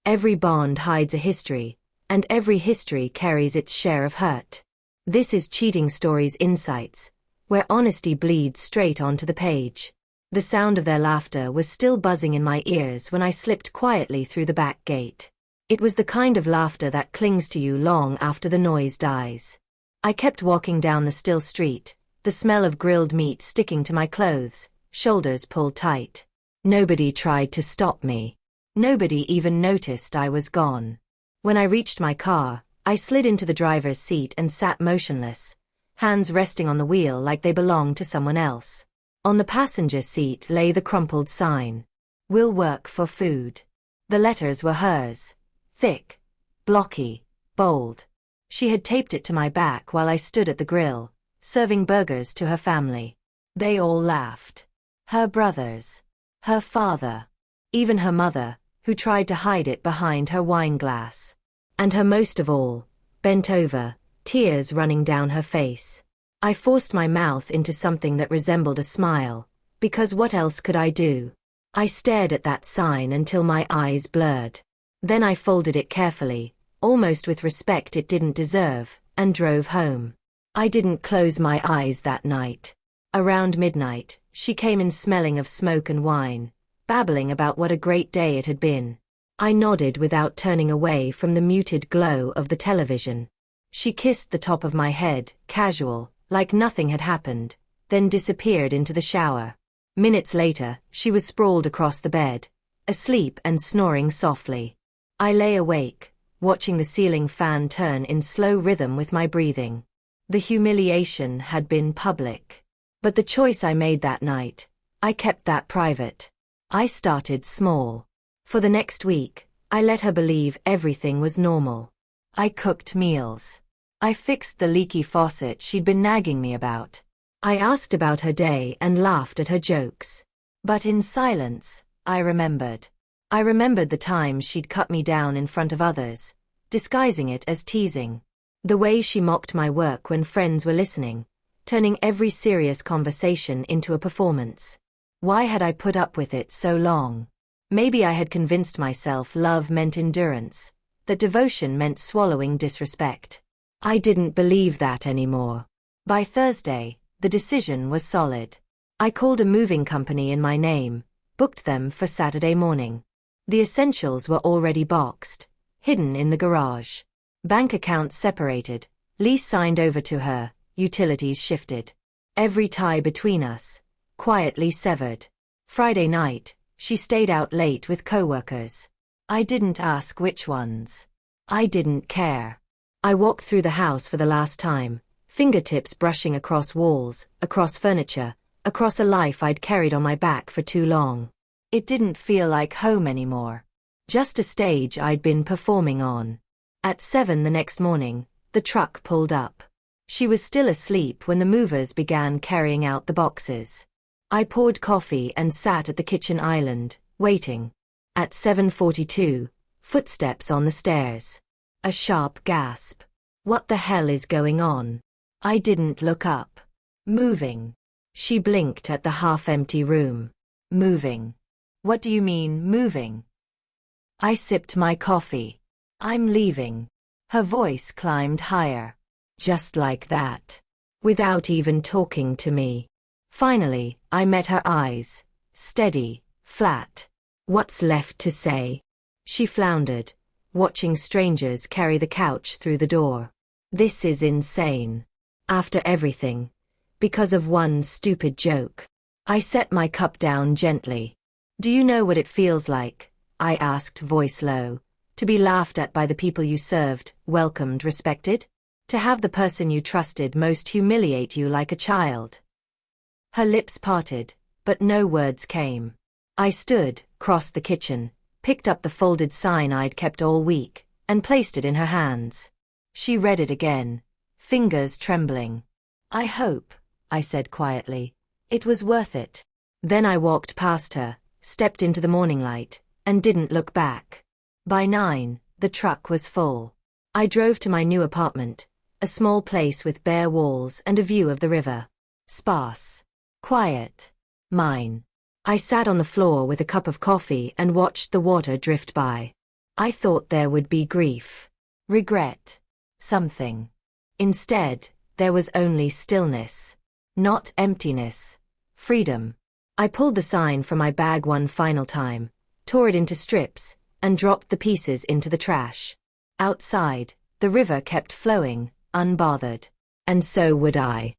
Every bond hides a history, and every history carries its share of hurt. This is Cheating Stories Insights, where honesty bleeds straight onto the page. The sound of their laughter was still buzzing in my ears when I slipped quietly through the back gate. It was the kind of laughter that clings to you long after the noise dies. I kept walking down the still street, the smell of grilled meat sticking to my clothes, shoulders pulled tight. Nobody tried to stop me. Nobody even noticed I was gone. When I reached my car, I slid into the driver's seat and sat motionless, hands resting on the wheel like they belonged to someone else. On the passenger seat lay the crumpled sign. "Will work for food." The letters were hers. Thick, blocky, bold. She had taped it to my back while I stood at the grill, serving burgers to her family. They all laughed. Her brothers. Her father. Even her mother, who tried to hide it behind her wine glass. And her most of all, bent over, tears running down her face. I forced my mouth into something that resembled a smile, because what else could I do? I stared at that sign until my eyes blurred. Then I folded it carefully, almost with respect it didn't deserve, and drove home. I didn't close my eyes that night. Around midnight, she came in smelling of smoke and wine, babbling about what a great day it had been. I nodded without turning away from the muted glow of the television. She kissed the top of my head, casual, like nothing had happened, then disappeared into the shower. Minutes later, she was sprawled across the bed, asleep and snoring softly. I lay awake, watching the ceiling fan turn in slow rhythm with my breathing. The humiliation had been public. But the choice I made that night, I kept that private. I started small. For the next week, I let her believe everything was normal. I cooked meals. I fixed the leaky faucet she'd been nagging me about. I asked about her day and laughed at her jokes. But in silence, I remembered. I remembered the times she'd cut me down in front of others, disguising it as teasing. The way she mocked my work when friends were listening, turning every serious conversation into a performance. Why had I put up with it so long? Maybe I had convinced myself love meant endurance, that devotion meant swallowing disrespect. I didn't believe that anymore. By Thursday, the decision was solid. I called a moving company in my name, booked them for Saturday morning. The essentials were already boxed, hidden in the garage. Bank accounts separated, lease signed over to her, utilities shifted. Every tie between us, quietly severed. Friday night, she stayed out late with coworkers. I didn't ask which ones. I didn't care. I walked through the house for the last time, fingertips brushing across walls, across furniture, across a life I'd carried on my back for too long. It didn't feel like home anymore. Just a stage I'd been performing on. At 7 the next morning, the truck pulled up. She was still asleep when the movers began carrying out the boxes. I poured coffee and sat at the kitchen island, waiting. At 7:42, footsteps on the stairs. A sharp gasp. What the hell is going on? I didn't look up. Moving. She blinked at the half-empty room. Moving. What do you mean, moving? I sipped my coffee. I'm leaving. Her voice climbed higher. Just like that. Without even talking to me. Finally, I met her eyes. Steady, flat. What's left to say? She floundered, watching strangers carry the couch through the door. This is insane. After everything. Because of one stupid joke. I set my cup down gently. Do you know what it feels like? I asked, voice low. To be laughed at by the people you served, welcomed, respected? To have the person you trusted most humiliate you like a child? Her lips parted, but no words came. I stood, crossed the kitchen, picked up the folded sign I'd kept all week, and placed it in her hands. She read it again, fingers trembling. I hope, I said quietly, it was worth it. Then I walked past her, stepped into the morning light, and didn't look back. By 9, the truck was full. I drove to my new apartment, a small place with bare walls and a view of the river. Sparse. Quiet. Mine. I sat on the floor with a cup of coffee and watched the water drift by. I thought there would be grief, regret, something. Instead, there was only stillness. Not emptiness. Freedom. I pulled the sign from my bag one final time, tore it into strips, and dropped the pieces into the trash. Outside, the river kept flowing, unbothered. And so would I.